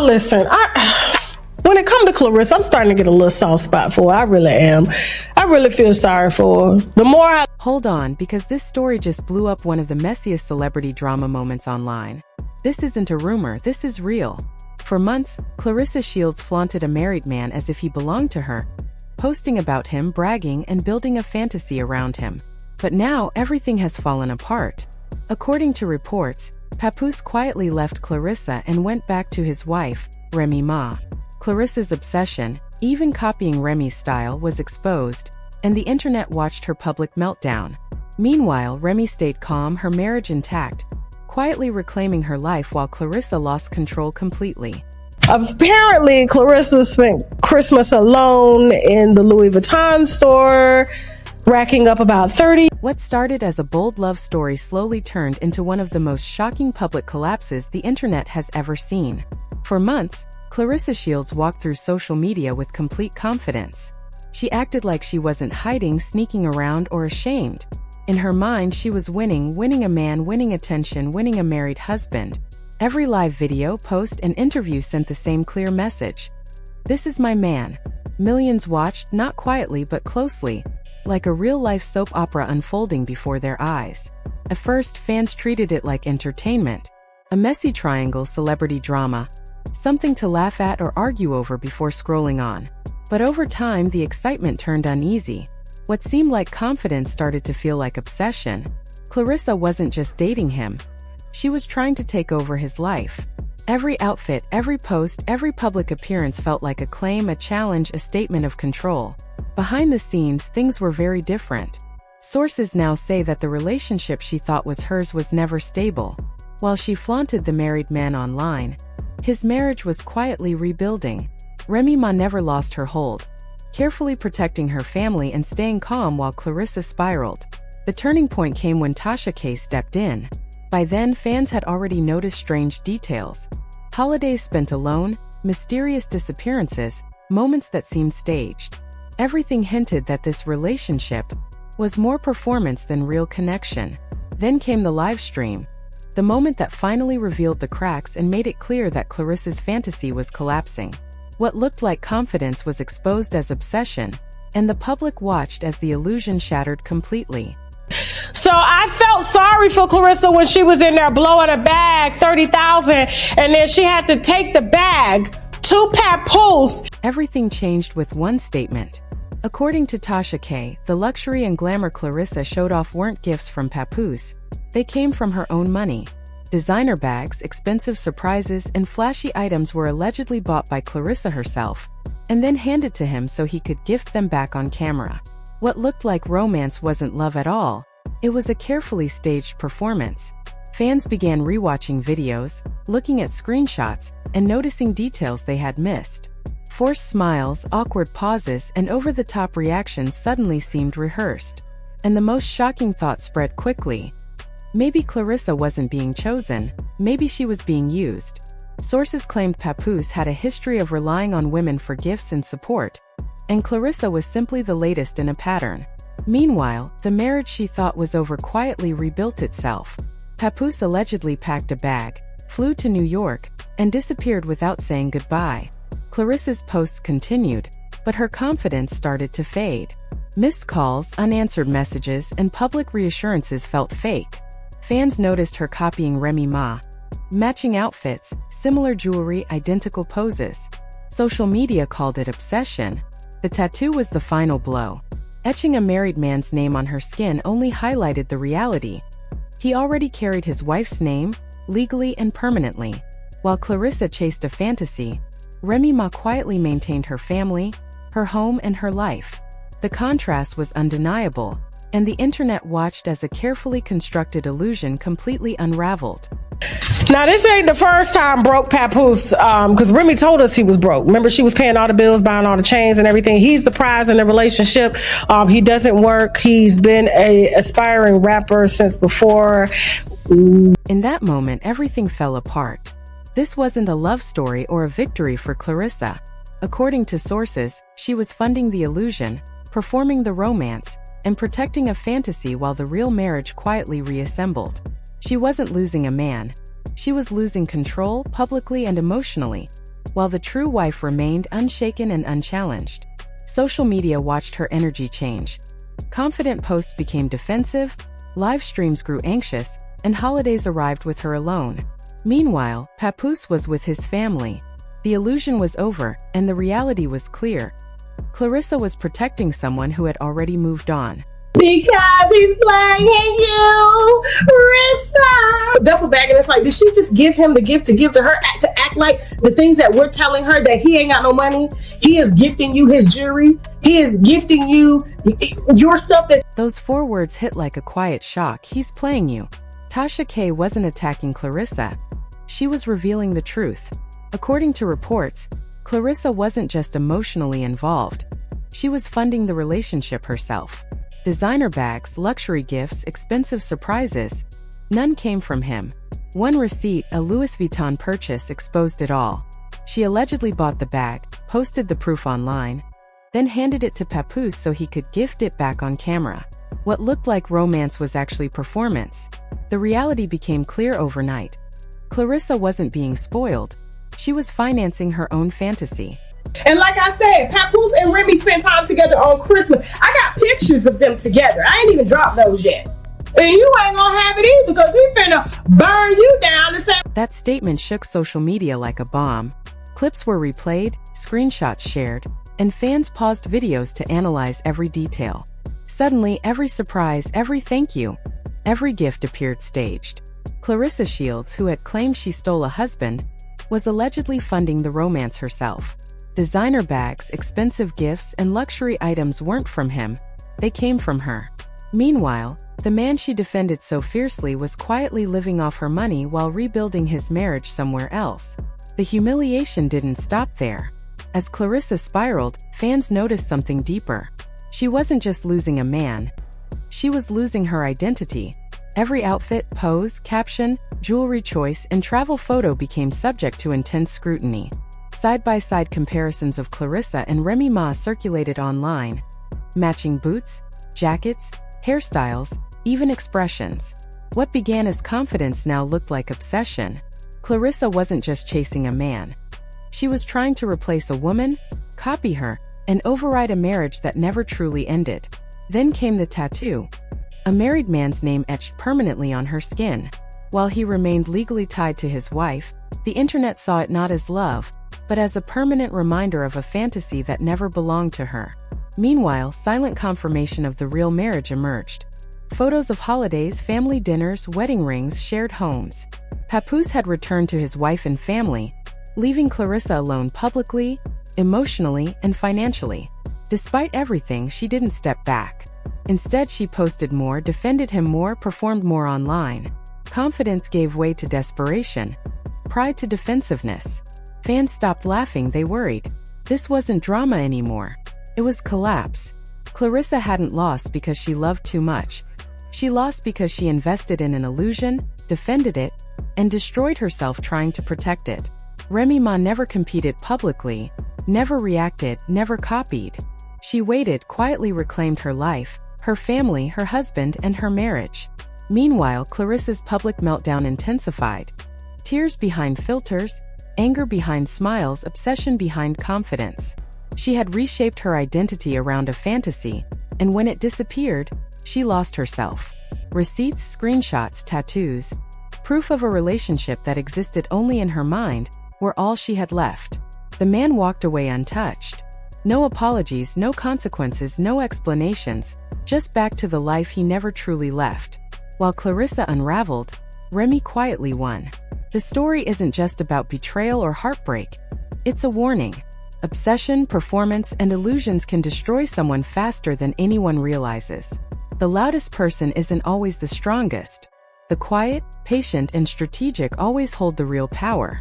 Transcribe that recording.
listen, when it comes to Claressa, I'm starting to get a little soft spot for her. I really am. I really feel sorry for her. The more I... Hold on, because this story just blew up one of the messiest celebrity drama moments online. This isn't a rumor, this is real. For months, Claressa Shields flaunted a married man as if he belonged to her, posting about him, bragging, and building a fantasy around him. But now, everything has fallen apart. According to reports, Papoose quietly left Claressa and went back to his wife, Remy Ma. Claressa's obsession, even copying Remy's style, was exposed, and the internet watched her public meltdown. Meanwhile, Remy stayed calm, her marriage intact, quietly reclaiming her life while Claressa lost control completely. Apparently, Claressa spent Christmas alone in the Louis Vuitton store, racking up about 30. What started as a bold love story slowly turned into one of the most shocking public collapses the internet has ever seen. For months, Claressa Shields walked through social media with complete confidence. She acted like she wasn't hiding, sneaking around, or ashamed. In her mind, she was winning a man, winning attention, winning a married husband. Every live video, post, and interview sent the same clear message. This is my man. Millions watched, not quietly but closely, like a real-life soap opera unfolding before their eyes. At first, fans treated it like entertainment, a messy triangle celebrity drama, something to laugh at or argue over before scrolling on. But over time, the excitement turned uneasy. What seemed like confidence started to feel like obsession. Claressa wasn't just dating him. She was trying to take over his life. Every outfit, every post, every public appearance felt like a claim, a challenge, a statement of control. Behind the scenes, things were very different. Sources now say that the relationship she thought was hers was never stable. While she flaunted the married man online, his marriage was quietly rebuilding. Remy Ma never lost her hold, carefully protecting her family and staying calm while Claressa spiraled. The turning point came when Tasha K stepped in. By then, fans had already noticed strange details. Holidays spent alone, mysterious disappearances, moments that seemed staged. Everything hinted that this relationship was more performance than real connection. Then came the live stream, the moment that finally revealed the cracks and made it clear that Claressa's fantasy was collapsing. What looked like confidence was exposed as obsession, and the public watched as the illusion shattered completely. So I felt sorry for Claressa when she was in there blowing a bag, 30,000, and then she had to take the bag to Papoose. Everything changed with one statement. According to Tasha K, the luxury and glamour Claressa showed off weren't gifts from Papoose. They came from her own money. Designer bags, expensive surprises, and flashy items were allegedly bought by Claressa herself, and then handed to him so he could gift them back on camera. What looked like romance wasn't love at all. It was a carefully staged performance. Fans began rewatching videos, looking at screenshots, and noticing details they had missed. Forced smiles, awkward pauses, and over-the-top reactions suddenly seemed rehearsed. And the most shocking thought spread quickly. Maybe Claressa wasn't being chosen, maybe she was being used. Sources claimed Papoose had a history of relying on women for gifts and support, and Claressa was simply the latest in a pattern. Meanwhile, the marriage she thought was over quietly rebuilt itself. Papoose allegedly packed a bag, flew to New York, and disappeared without saying goodbye. Claressa's posts continued, but her confidence started to fade. Missed calls, unanswered messages, and public reassurances felt fake. Fans noticed her copying Remy Ma. Matching outfits, similar jewelry, identical poses. Social media called it obsession. The tattoo was the final blow. Etching a married man's name on her skin only highlighted the reality. He already carried his wife's name, legally and permanently. While Claressa chased a fantasy, Remy Ma quietly maintained her family, her home, and her life. The contrast was undeniable, and the internet watched as a carefully constructed illusion completely unraveled. Now, this ain't the first time broke Papoose, because Remy told us he was broke. Remember, she was paying all the bills, buying all the chains and everything. He's the prize in the relationship. He doesn't work. He's been an aspiring rapper since before. In that moment, everything fell apart. This wasn't a love story or a victory for Claressa. According to sources, she was funding the illusion, performing the romance, and protecting a fantasy while the real marriage quietly reassembled. She wasn't losing a man. She was losing control, publicly and emotionally. while the true wife remained unshaken and unchallenged. Social media watched her energy change. Confident posts became defensive, live streams grew anxious, and holidays arrived with her alone. Meanwhile, Papoose was with his family. The illusion was over, and the reality was clear. Claressa was protecting someone who had already moved on. Because he's playing you, Rissa. Duffel bag, and it's like, did she just give him the gift to give to her to act like the things that we're telling her that he ain't got no money? He is gifting you his jewelry. He is gifting you your stuff. Those 4 words hit like a quiet shock. He's playing you. Tasha K wasn't attacking Claressa. She was revealing the truth. According to reports, Claressa wasn't just emotionally involved. She was funding the relationship herself. Designer bags, luxury gifts, expensive surprises. None came from him. One receipt, a Louis Vuitton purchase, exposed it all. She allegedly bought the bag, posted the proof online, then handed it to Papoose so he could gift it back on camera. What looked like romance was actually performance. The reality became clear overnight. Claressa wasn't being spoiled. She was financing her own fantasy. And like I said, Papoose and Remy spent time together on Christmas. I got pictures of them together. I ain't even dropped those yet. And you ain't gonna have it either because he finna burn you down the same. That statement shook social media like a bomb. Clips were replayed, screenshots shared, and fans paused videos to analyze every detail. Suddenly, every surprise, every thank you, every gift appeared staged. Claressa Shields, who had claimed she stole a husband, was allegedly funding the romance herself. Designer bags, expensive gifts, and luxury items weren't from him, they came from her. Meanwhile, the man she defended so fiercely was quietly living off her money while rebuilding his marriage somewhere else. The humiliation didn't stop there. As Claressa spiraled, fans noticed something deeper. She wasn't just losing a man, she was losing her identity. Every outfit, pose, caption, jewelry choice, and travel photo became subject to intense scrutiny. Side-by-side comparisons of Claressa and Remy Ma circulated online. Matching boots, jackets, hairstyles, even expressions. What began as confidence now looked like obsession. Claressa wasn't just chasing a man. She was trying to replace a woman, copy her, and override a marriage that never truly ended. Then came the tattoo. A married man's name etched permanently on her skin. While he remained legally tied to his wife, the internet saw it not as love, but as a permanent reminder of a fantasy that never belonged to her. Meanwhile, silent confirmation of the real marriage emerged. Photos of holidays, family dinners, wedding rings, shared homes. Papoose had returned to his wife and family, leaving Claressa alone publicly, emotionally, and financially. Despite everything, she didn't step back. Instead, she posted more, defended him more, performed more online. Confidence gave way to desperation, pride to defensiveness. Fans stopped laughing, they worried. This wasn't drama anymore. It was collapse. Claressa hadn't lost because she loved too much. She lost because she invested in an illusion, defended it, and destroyed herself trying to protect it. Remy Ma never competed publicly, never reacted, never copied. She waited, quietly reclaimed her life, her family, her husband, and her marriage. Meanwhile, Claressa's public meltdown intensified. Tears behind filters, anger behind smiles, obsession behind confidence. She had reshaped her identity around a fantasy, and when it disappeared, she lost herself. Receipts, screenshots, tattoos, proof of a relationship that existed only in her mind, were all she had left. The man walked away untouched. No apologies, no consequences, no explanations, just back to the life he never truly left. While Claressa unraveled, Remy quietly won. The story isn't just about betrayal or heartbreak. It's a warning. Obsession, performance, and illusions can destroy someone faster than anyone realizes. The loudest person isn't always the strongest. The quiet, patient, and strategic always hold the real power.